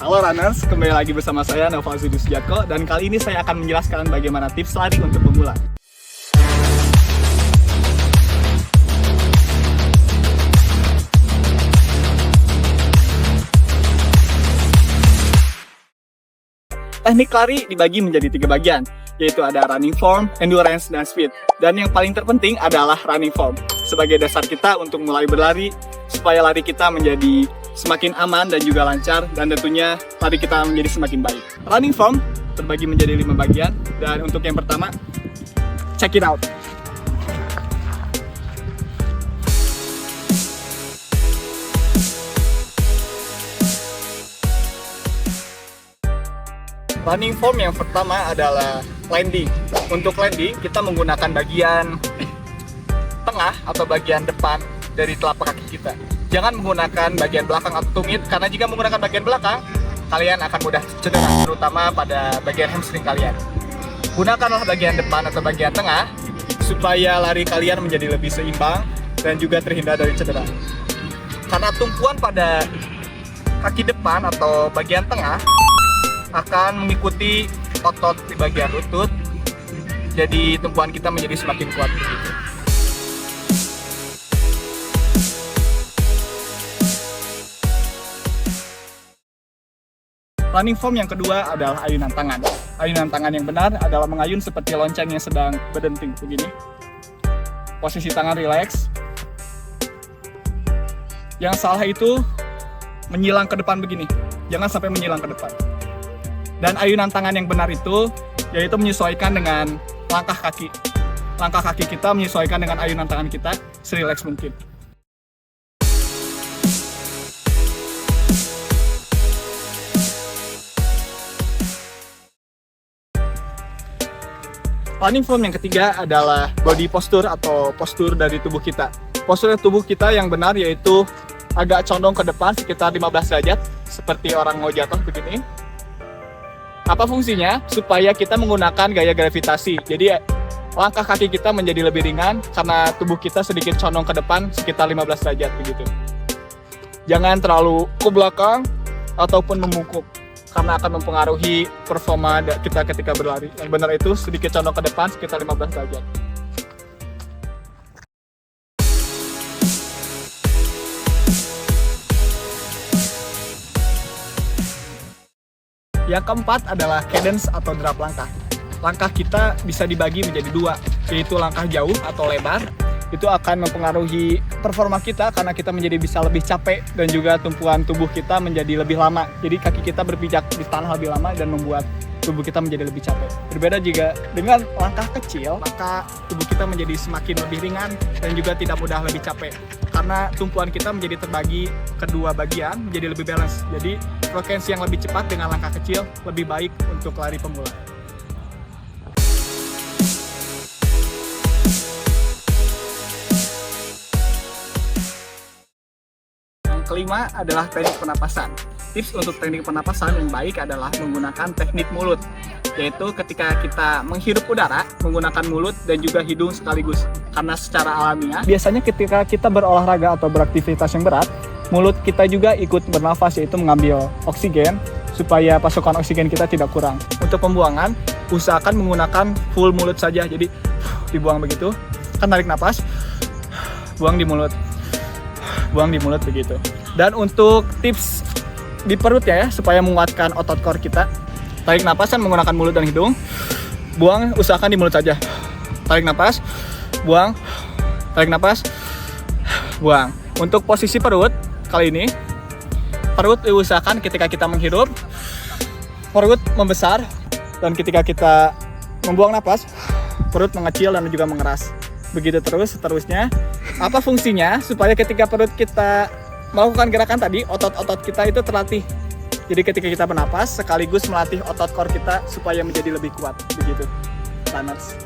Halo runners, kembali lagi bersama saya Nova Zudus Jatko, dan kali ini saya akan menjelaskan bagaimana tips lari untuk pemula. Teknik lari dibagi menjadi 3 bagian, yaitu ada running form, endurance, dan speed. Dan yang paling terpenting adalah running form, sebagai dasar kita untuk mulai berlari, supaya lari kita menjadi semakin aman dan juga lancar, dan tentunya lari kita menjadi semakin baik. Running form terbagi menjadi 5 bagian, dan untuk yang pertama, check it out. Running form yang pertama adalah landing. Untuk landing, kita menggunakan bagian tengah atau bagian depan dari telapak kaki kita. Jangan menggunakan bagian belakang atau tumit, karena jika menggunakan bagian belakang, kalian akan mudah cedera, terutama pada bagian hamstring kalian. Gunakanlah bagian depan atau bagian tengah, supaya lari kalian menjadi lebih seimbang dan juga terhindar dari cedera. Karena tumpuan pada kaki depan atau bagian tengah akan mengikuti otot di bagian lutut, jadi tumpuan kita menjadi semakin kuat begitu. Running form yang kedua adalah ayunan tangan. Ayunan tangan yang benar adalah mengayun seperti lonceng yang sedang berdenting begini. Posisi tangan rileks. Yang salah itu menyilang ke depan begini. Jangan sampai menyilang ke depan. Dan ayunan tangan yang benar itu yaitu menyesuaikan dengan langkah kaki. Langkah kaki kita menyesuaikan dengan ayunan tangan kita serileks mungkin. Running form yang ketiga adalah body posture atau postur dari tubuh kita. Postur tubuh kita yang benar yaitu agak condong ke depan sekitar 15 derajat seperti orang mau jatuh begini. Apa fungsinya? Supaya kita menggunakan gaya gravitasi. Jadi langkah kaki kita menjadi lebih ringan karena tubuh kita sedikit condong ke depan sekitar 15 derajat begitu. Jangan terlalu ke belakang ataupun membungkuk, karena akan mempengaruhi performa kita ketika berlari. Yang benar itu sedikit condong ke depan sekitar 15 derajat. Yang keempat adalah cadence atau derap langkah. Langkah kita bisa dibagi menjadi 2, yaitu langkah jauh atau lebar. Itu akan mempengaruhi performa kita karena kita menjadi bisa lebih capek dan juga tumpuan tubuh kita menjadi lebih lama. Jadi kaki kita berpijak di tanah lebih lama dan membuat tubuh kita menjadi lebih capek. Berbeda jika dengan langkah kecil, maka tubuh kita menjadi semakin lebih ringan dan juga tidak mudah lebih capek. Karena tumpuan kita menjadi terbagi kedua bagian menjadi lebih balance. Jadi frekuensi yang lebih cepat dengan langkah kecil lebih baik untuk lari pemula. Yang kelima adalah teknik pernapasan. Tips untuk teknik pernapasan yang baik adalah menggunakan teknik mulut, yaitu ketika kita menghirup udara menggunakan mulut dan juga hidung sekaligus. Karena secara alamiah, biasanya ketika kita berolahraga atau beraktivitas yang berat, mulut kita juga ikut bernafas, yaitu mengambil oksigen supaya pasokan oksigen kita tidak kurang. Untuk pembuangan, usahakan menggunakan full mulut saja, jadi dibuang begitu, kan tarik nafas, buang di mulut begitu. Dan untuk tips di perut ya, supaya menguatkan otot core kita, tarik napas kan menggunakan mulut dan hidung, buang usahakan di mulut saja. Tarik napas, buang, tarik napas, buang. Untuk posisi perut kali ini, perut diusahakan ketika kita menghirup, perut membesar, dan ketika kita membuang napas, perut mengecil dan juga mengeras. Begitu terus seterusnya. Apa fungsinya? Supaya ketika perut kita melakukan gerakan tadi, otot-otot kita itu terlatih. Jadi ketika kita bernapas, sekaligus melatih otot core kita supaya menjadi lebih kuat. Begitu, runners.